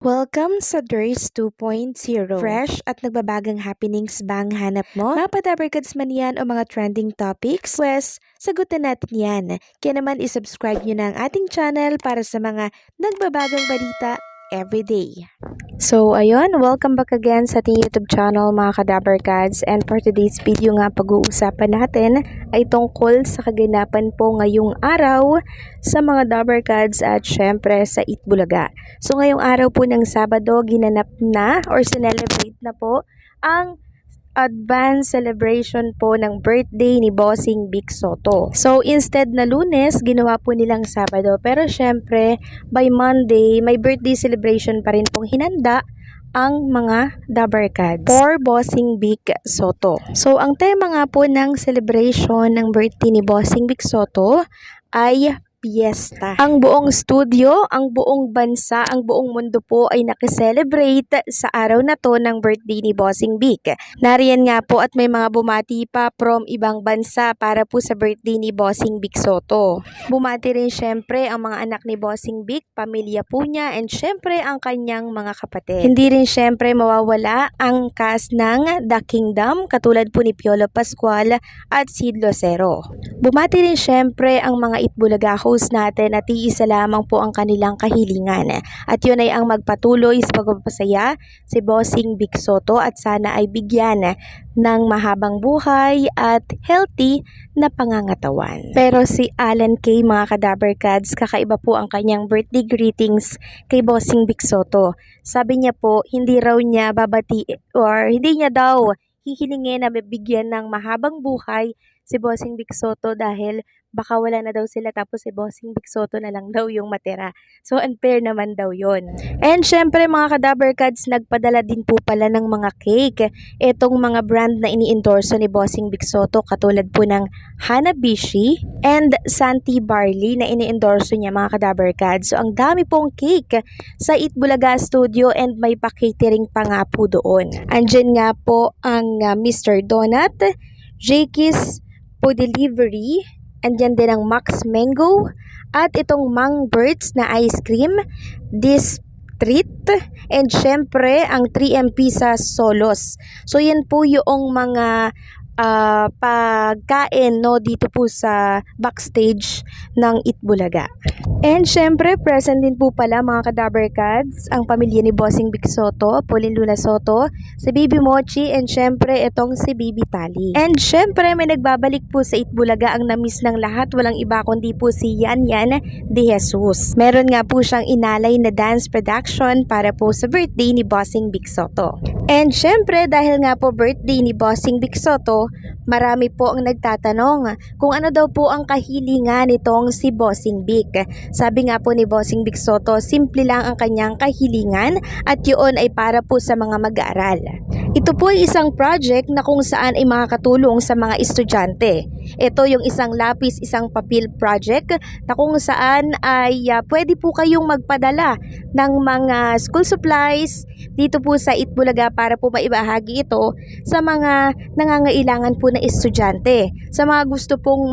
Welcome sa Durs 2.0. Fresh at nagbabagang happenings ba ang hanap mo? Mga padabarkads man yan o mga trending topics? Pwes, sagutin natin yan. Kaya naman isubscribe nyo na ang ating channel para sa mga nagbabagang balita everyday. So, ayun, welcome back again sa ating YouTube channel mga kadabarkads, and for today's video nga pag-uusapan natin ay tungkol sa kaganapan po ngayong araw sa mga dabarkads at syempre sa Itbulaga. So, ngayong araw po ng Sabado, ginanap na or sinelebrate na po ang advance celebration po ng birthday ni Bossing Vic Sotto. So, instead na Lunes, ginawa po nilang Sabado. Pero syempre, by Monday, may birthday celebration pa rin pong hinanda ang mga dabarkads for Bossing Vic Sotto. So, ang tema nga po ng celebration ng birthday ni Bossing Vic Sotto ay piyesta. Ang buong studio, ang buong bansa, ang buong mundo po ay nakiselebrate sa araw na to ng birthday ni Bossing Vic. Nariyan nga po at may mga bumati pa from ibang bansa para po sa birthday ni Bossing Vic Sotto. Bumati rin syempre ang mga anak ni Bossing Vic, pamilya po niya, and syempre ang kanyang mga kapatid. Hindi rin syempre mawawala ang cast ng The Kingdom, katulad po ni Piolo Pascual at Sid Lucero. Bumati rin syempre ang mga Itbulaga host natin at iisa lamang po ang kanilang kahilingan. At yun ay ang magpatuloy sa pagpapasaya si Bossing Vic Sotto at sana ay bigyan ng mahabang buhay at healthy na pangangatawan. Pero si Alan K, mga kadabarkads, kakaiba po ang kanyang birthday greetings kay Bossing Vic Sotto. Sabi niya po, hindi raw niya babati or hindi niya daw hihilingin na mabigyan ng mahabang buhay si Bossing Vic Sotto dahil baka wala na daw sila tapos si Bossing Vic Sotto na lang daw yung matira. So, unfair naman daw yon. And syempre mga kadabarkads, nagpadala din po pala ng mga cake. Itong mga brand na ini-endorso ni Bossing Vic Sotto katulad po ng Hanabishi and Santi Barley na ini-endorso niya mga kadabarkads. So, ang dami pong cake sa Itbulaga Studio and may pa-catering pa nga po doon. Andyan nga po ang Mr. Donut, Jakey's po delivery, andyan din ang Max Mango, at itong Mang Birds na ice cream, this treat, and syempre ang 3MP sa Solos. So yan po yung mga pagkain no dito po sa backstage ng Itbulaga. And syempre present din po pala mga kadabarkads ang pamilya ni Bossing Vic Sotto, Pauline Luna Sotto, si Baby Mochi, and syempre itong si Baby Tali. And syempre may nagbabalik po sa Itbulaga ang namiss ng lahat, walang iba kundi po si Yan Yan de Jesus. Meron nga po siyang inalay na dance production para po sa birthday ni Bossing Vic Sotto. And syempre dahil nga po birthday ni Bossing Vic Sotto, marami po ang nagtatanong kung ano daw po ang kahilingan nitong si Bossing Vic. Sabi nga po ni Bossing Vic Sotto, simple lang ang kanyang kahilingan at yun ay para po sa mga mag-aaral. Ito po ay isang project na kung saan ay makakatulong sa mga estudyante. Ito yung isang lapis, isang papel project na kung saan ay pwede po kayong magpadala ng mga school supplies dito po sa Itbulaga para po maibahagi ito sa mga nangangailangan po na estudyante. Sa mga gusto pong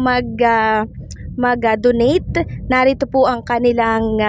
mag-donate, narito po ang kanilang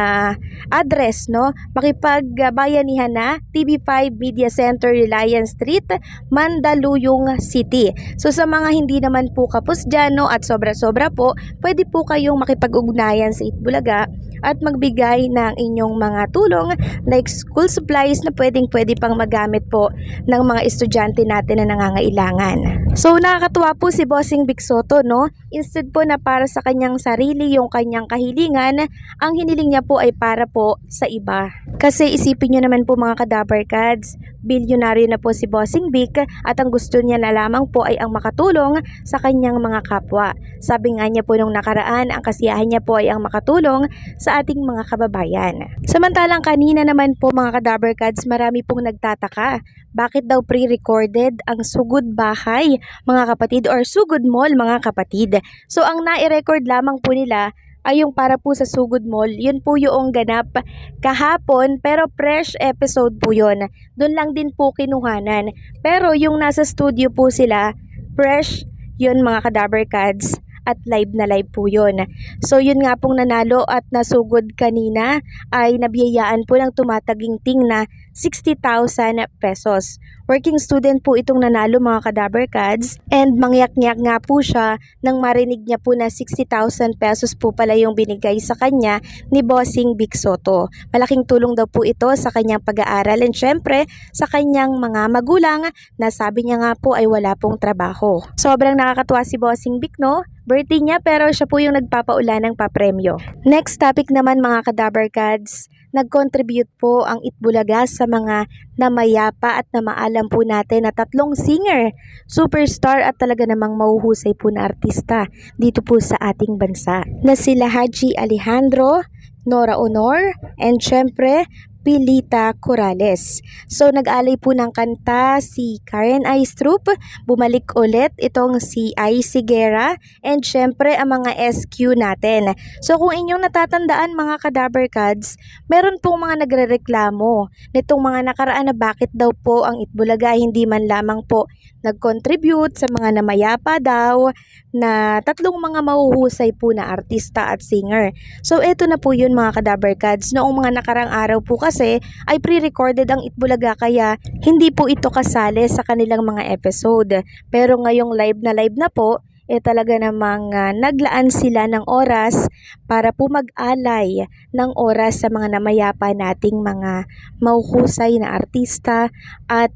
address, no? Makipagbayanihan na TV5 Media Center, Reliance Street, Mandaluyong City. So sa mga hindi naman po kapos dyan, no, at sobra-sobra po, pwede po kayong makipag-ugnayan sa Itbulaga at magbigay ng inyong mga tulong like school supplies na pwede pang magamit po ng mga estudyante natin na nangangailangan. So nakakatuwa po si Bossing Vic Sotto, no? Instead po na para sa kanyang sarili yung kanyang kahilingan, ang hiniling niya po ay para po sa iba. Kasi isipin nyo naman po mga kadabarkads, bilyonaryo na po si Bossing Vic at ang gusto niya na lamang po ay ang makatulong sa kanyang mga kapwa. Sabi nga niya po nung nakaraan, ang kasiyahan niya po ay ang makatulong sa ating mga kababayan. Samantalang kanina naman po mga kadabarkads, marami pong nagtataka. Bakit daw pre-recorded ang Sugod Bahay mga kapatid or Sugod Mall mga kapatid? So ang nai-record lamang po nila ay yung para po sa Sugod Mall. Yun po yung ganap kahapon pero fresh episode po yun. Doon lang din po kinuhanan. Pero yung nasa studio po sila, fresh yun mga kadabarkads. at live na live po yun. So yun nga pong nanalo at nasugod kanina ay nabiyayaan po ng tumataginting na 60,000 pesos. Working student po itong nanalo mga Kadaber Kads, and mangyak-ngyak nga po siya nang marinig niya po na 60,000 pesos po pala yung binigay sa kanya ni Bossing Vic Soto. Malaking tulong daw po ito sa kanyang pag-aaral and syempre sa kanyang mga magulang na sabi niya nga po ay wala pong trabaho. Sobrang nakakatuwa si Bossing Vic, no? Birthday niya pero siya po yung nagpapaulan ng papremyo. Next topic naman mga Kadaber Kads, nag-contribute po ang Itbulaga sa mga namayapa at namaalam po natin na 3 singer, superstar at talaga namang mahuhusay po na artista dito po sa ating bansa na sila Haji Alejandro, Nora Honor, and syempre Pilita Corrales. So nag-alay po ng kanta si Karen Aistrup, bumalik ulit itong si Icy Guerra, and syempre ang mga SQ natin. So kung inyong natatandaan mga Kadaber Kads, meron pong mga nagrereklamo nitong mga nakaraan na bakit daw po ang Itbulaga hindi man lamang po nag-contribute sa mga namayapa daw na 3 mga mahuhusay po na artista at singer. So eto na po yun mga Kadaber Kads, noong mga nakarang araw po kasi ay pre-recorded ang Itbulaga kaya hindi po ito kasali sa kanilang mga episode. Pero ngayong live na po, talaga namang naglaan sila ng oras para po mag-alay ng oras sa mga namayapa nating mga mahuhusay na artista at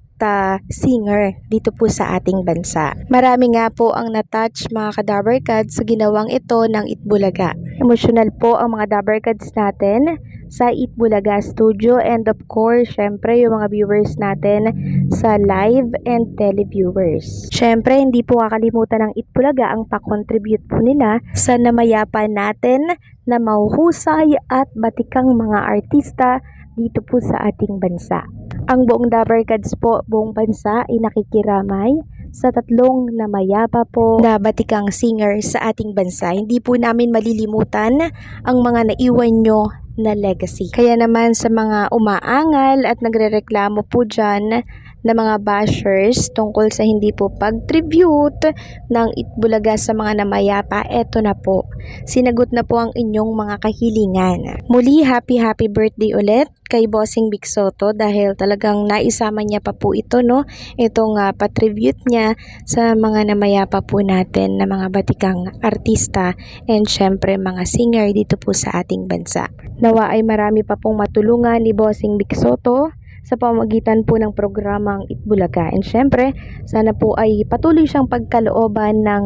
singer dito po sa ating bansa. Marami nga po ang na-touch mga Kadaber Kads sa ginawang ito ng Itbulaga. Emotional po ang mga Daber Kads natin sa Itbulaga Studio, and of course, syempre yung mga viewers natin sa live and televiewers. Syempre, hindi po kakalimutan ng Itbulaga ang pa-contribute po nila sa namayapa natin na mahuhusay at batikang mga artista dito po sa ating bansa. Ang buong Daber Kads po, buong bansa ay nakikiramay sa 3 namayapa po na batikang singer sa ating bansa. Hindi po namin malilimutan ang mga naiwan nyo na legacy. Kaya naman sa mga umaangal at nagrereklamo po dyan na mga bashers tungkol sa hindi po pag-tribute ng Itbulaga sa mga namayapa, eto na po. Sinagot na po ang inyong mga kahilingan. Muli, happy birthday ulit kay Bossing Vic Soto dahil talagang naisama niya pa po ito, no? Itong pa-tribute niya sa mga namayapa po natin na mga batikang artista and syempre mga singer dito po sa ating bansa. Nawa ay marami pa pong matulungan ni Bossing Vic Soto sa pamamagitan po ng programang Itbulaga. And syempre, sana po ay patuloy siyang pagkalooban ng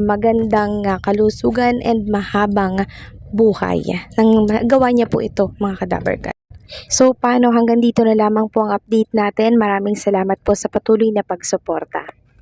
magandang kalusugan and mahabang buhay. Nang gawa niya po ito mga Kadaber Kads. So paano, hanggang dito na lamang po ang update natin. Maraming salamat po sa patuloy na pagsuporta.